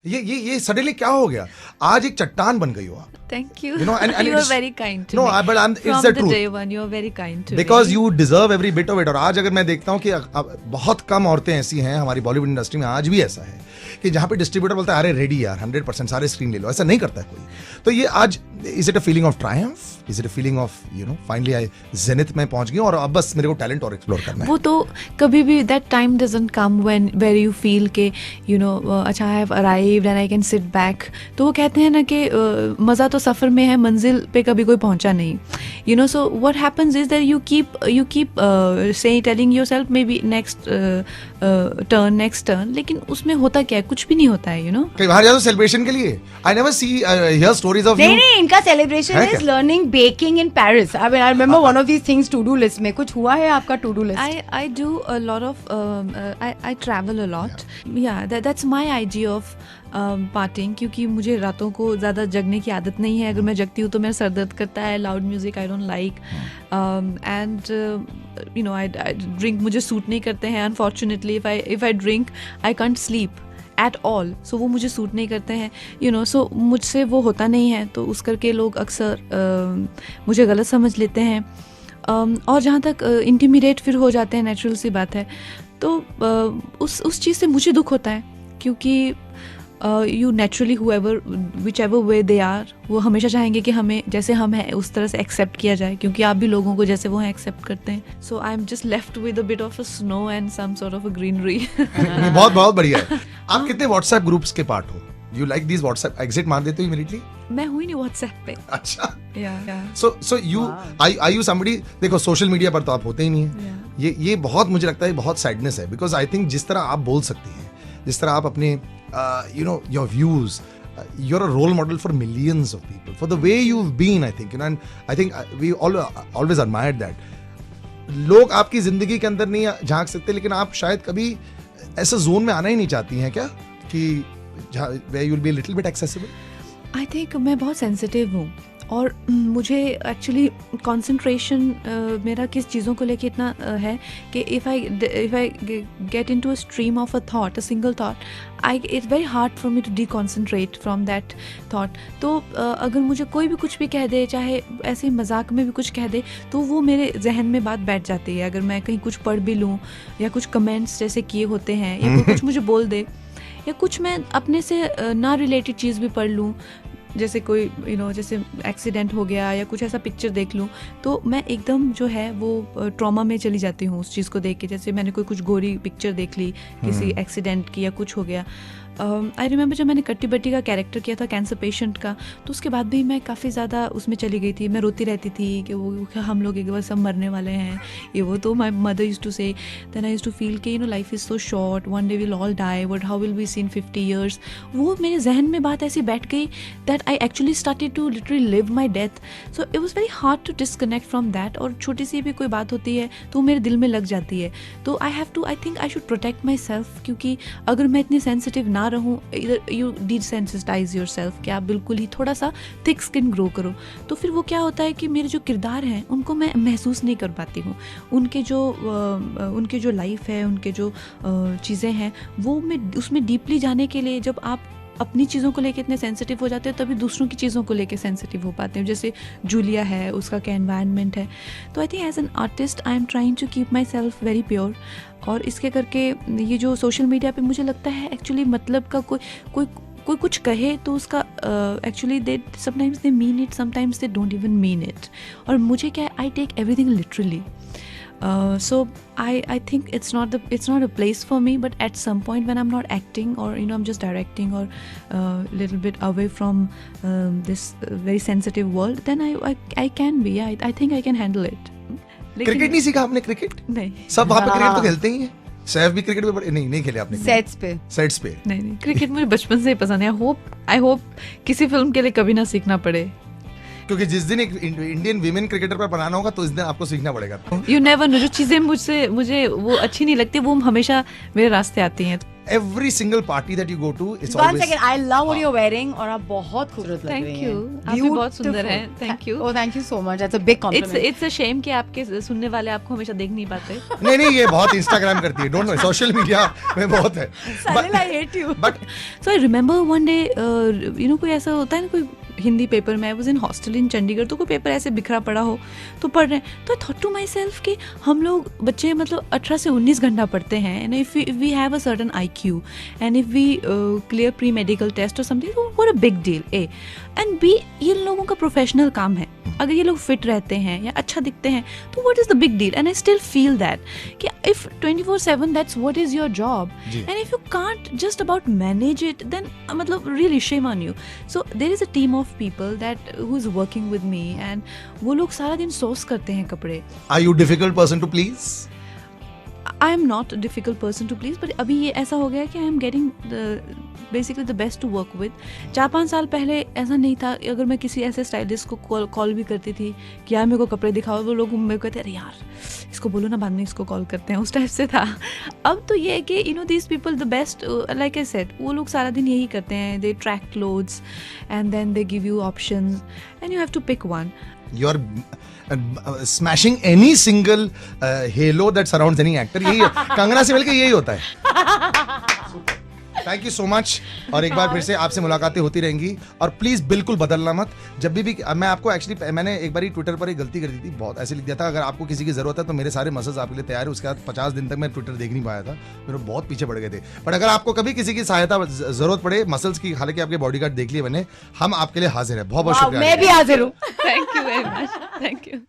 ये suddenly क्या हो गया? आज एक चट्टान बन गई हो आप. Thank you. You know, and you are very kind to me. No, but it's From the the truth. day one, you are very kind to Because me. you deserve every bit of it. और आज अगर मैं देखता हूँ कि बहुत कम औरतें ऐसी हैं हमारी बॉलीवुड इंडस्ट्री में, आज भी ऐसा है कि जहाँ पे डिस्ट्रीब्यूटर बोलता है अरे रेडी यार 100% सारे स्क्रीन ले लो, ऐसा नहीं करता है कोई. तो ये आज is it a feeling of Triumph, is it a feeling of finally I zenith में पहुंच गई और अब बस मेरे को टैलेंट और एक्सप्लोर करना है. वो तो कभी भी that time doesn't come when where you feel के अच्छा I have arrived and I can sit back. तो वो कहते हैं ना कि मज़ा तो सफ़र में है, मंजिल पे कभी कोई पहुंचा नहीं. So what happens is that you keep say telling yourself maybe next turn, लेकिन उसमें होता क्या है, कुछ भी नहीं होता है. कहीं बाहर जाओ सेलिब्रेशन के लिए. I never see here stories of you. नहीं, इनका celebration is learning baking in Paris. I mean I remember one of these things to do list में. कुछ हुआ है आपका to do list? I do a lot of I travel a lot. Yeah, that's my idea of partying. क्योंकि मुझे रातों को ज़्यादा जगने की आदत नहीं है. अगर मैं जगती हूँ तो मेरा सर दर्द करता है. Loud music I don't like and I drink मुझे सूट नहीं करते हैं. Unfortunately if I drink I can't sleep at all. So वो मुझे सूट नहीं करते हैं. सो मुझसे वो होता नहीं है. तो उस करके लोग अक्सर मुझे गलत समझ लेते हैं. और जहाँ तक इंटिमिडेट फिर हो जाते हैं, नेचुरल सी बात है. तो उस चीज़ से मुझे दुख होता है क्योंकि you naturally whichever way they are, वो हमेशा चाहेंगे कि हमें जैसे हम हैं उस तरह से एक्सेप्ट किया जाए, क्योंकि आप भी लोगों को जैसे वो हैं एक्सेप्ट करते हैं. So I am just left with a bit of a snow and some sort of a greenery. बहुत बहुत बढ़िया है. आप कितने व्हाट्सएप ग्रुप्स के पार्ट हो? You like this WhatsApp? Exit मार देते हो इमीडिएटली? मैं हुई नहीं व्हाट्सएप पे. अच्छा. Yeah. So you are you somebody, देखो सोशल मीडिया पर तो आप होते ही नहीं है. ये बहुत मुझे लगता है बहुत सैडनेस है. बिकॉज आई थिंक जिस तरह आप बोल सकती हैं, जिस तरह आप अपने your views, you're a role model for millions of people for the way you've been, I think, and I think we always admired that. लोग आपकी जिंदगी के अंदर नहीं झांक सकते, लेकिन आप शायद कभी ऐसे जोन में आना ही नहीं चाहती हैं क्या कि where you'll be a little bit accessible? I think मैं बहुत सेंसिटिव हूँ और मुझे एक्चुअली कंसंट्रेशन मेरा किस चीज़ों को लेके इतना है कि if I get into a stream of a thought, a single thought, it's very hard for me to deconcentrate from that thought. तो अगर मुझे कोई भी कुछ भी कह दे, चाहे ऐसे ही मजाक में भी कुछ कह दे, तो वो मेरे जहन में बात बैठ जाती है. अगर मैं कहीं कुछ पढ़ भी लूँ या कुछ कमेंट्स जैसे किए होते हैं या कोई कुछ मुझे बोल दे या कुछ मैं अपने से ना रिलेटेड चीज़ भी पढ़ लूँ, जैसे कोई जैसे एक्सीडेंट हो गया या कुछ ऐसा पिक्चर देख लूँ, तो मैं एकदम जो है वो ट्रॉमा में चली जाती हूँ उस चीज़ को देख के. जैसे मैंने कुछ गोरी पिक्चर देख ली किसी एक्सीडेंट की या कुछ हो गया. आई रिमेंबर जब मैंने कट्टी बट्टी का कैरेक्टर किया था कैंसर पेशेंट का, तो उसके बाद भी मैं काफ़ी ज़्यादा उसमें चली गई थी. मैं रोती रहती थी कि वो हम लोग एक बार सब मरने वाले हैं, ये वो. तो my mother used to say, then I used to feel कि life is so short, one day will all die, but how will be see in 50 years. वो मेरे जहन में बात ऐसी बैठ गई that I actually started to literally live my death. So it was very hard to disconnect from that. और छोटी सी भी कोई बात होती है तो मेरे दिल में लग जाती है. तो I think I should protect my self, क्योंकि अगर मैं इतनी सेंसिटिव ना रहूँ, यू डिसेंसिटाइज योर सेल्फ कि आप बिल्कुल ही थोड़ा सा थिक स्किन ग्रो करो, तो फिर वो क्या होता है कि मेरे जो किरदार हैं उनको मैं महसूस नहीं कर पाती हूँ. उनके जो लाइफ है, उनके जो चीज़ें हैं, वो मैं उसमें डीपली जाने के लिए, जब आप अपनी चीज़ों को लेके इतने सेंसिटिव हो जाते हो तभी दूसरों की चीज़ों को लेके सेंसिटिव हो पाते हैं. जैसे जूलिया है, उसका क्या एनवायरनमेंट है. तो I think as an artist I am trying to keep myself very pure. और इसके करके ये जो सोशल मीडिया पे मुझे लगता है एक्चुअली मतलब का कोई कुछ कहे तो उसका actually they sometimes they mean it, sometimes they don't even mean it. और मुझे क्या, I take everything literally. So I think it's not a place for me, but at some point when I'm not acting or I'm just directing or little bit away from this very sensitive world, then I can be. I think I can handle it. Cricket नहीं सीखा आपने? Cricket नहीं. सब वहाँ पे cricket तो खेलते ही हैं. सैफ भी क्रिकेट पे नहीं खेले आपने? सेट्स पे नहीं. क्रिकेट मुझे बचपन से ही पसंद है. आई होप किसी फिल्म के लिए कभी ना सीखना पड़े, क्योंकि जिस दिन एक इंडियन वीमेन क्रिकेटर पर बनाना होगा तो इस दिन आपको सीखना पड़ेगा. यू नेवर नो, जो चीज़ें मुझे वो अच्छी नहीं लगती वो हमेशा मेरे रास्ते आती हैं. every single party that you go to, it's One always. second, I love what you're wearing और आप बहुत खूबसूरत लग रही Thank हैं. you. आप भी बहुत सुंदर Beautiful. हैं. Thank you. Oh, thank you so much. That's a big compliment. It's a shame कि आपके सुनने वाले आपको हमेशा देख नहीं पाते. नहीं ये बहुत Instagram करती है. Don't know. Social media में बहुत है. Salil, I hate you. But So I remember one day, कोई ऐसा होता है ना, कोई हिंदी पेपर में, आई वाज इन हॉस्टल इन चंडीगढ़, तो कोई पेपर ऐसे बिखरा पड़ा हो तो पढ़ रहे हैं, तो I thought to myself कि हम लोग बच्चे मतलब 18 से 19 घंटा पढ़ते हैं, and if we have a certain IQ and if we clear pre medical test और something, what a big deal. A and B, ये लोगों का प्रोफेशनल काम है. अगर ये लोग फिट रहते हैं या अच्छा दिखते हैं तो what is the big deal. And I still feel that कि if 24/7 that's what is your job, and if you can't just about manage it, then मतलब really shame on you. So there is a team of people that who is working with me, and वो लोग सारा दिन source करते हैं कपड़े. are you difficult person to please? I am not a difficult person to please, but अभी ये ऐसा हो गया कि I am getting basically the best to work with. 4-5 साल पहले ऐसा नहीं था. अगर मैं किसी ऐसे स्टाइलिस्ट को कॉल भी करती थी कि यार मेरे को कपड़े दिखाओ, वो लोग मेरे को कहते अरे यार इसको बोलो ना, बाद में इसको कॉल करते हैं. उस टाइप से था. अब तो ये है कि these people the best, like I said, वो लोग सारा दिन यही करते हैं. They track clothes and then they give you options and you have to pick one. You're smashing any single halo that surrounds any actor. यही कंगना से मिलके यही होता है. Thank you so much. और एक बार फिर से आपसे मुलाकातें होती रहेंगी, और प्लीज बिल्कुल बदलना मत. जब भी मैं आपको एक्चुअली, मैंने एक बार ट्विटर पर एक गलती कर दी थी, बहुत ऐसे लिख दिया था अगर आपको किसी की जरूरत है तो मेरे सारे मसल्स आपके लिए तैयार है. उसके बाद 50 दिन तक मैं ट्विटर देख नहीं पाया था, मेरे बहुत पीछे पड़ गए थे. बट अगर आपको कभी किसी की सहायता जरूरत पड़े मसल्स की, हालांकि आपके बॉडीगार्ड देख लिए मैंने, हम आपके लिए हाजिर है. बहुत बहुत शुक्रिया. मैं भी हाजिर हूँ. Thank you very much. Thank you.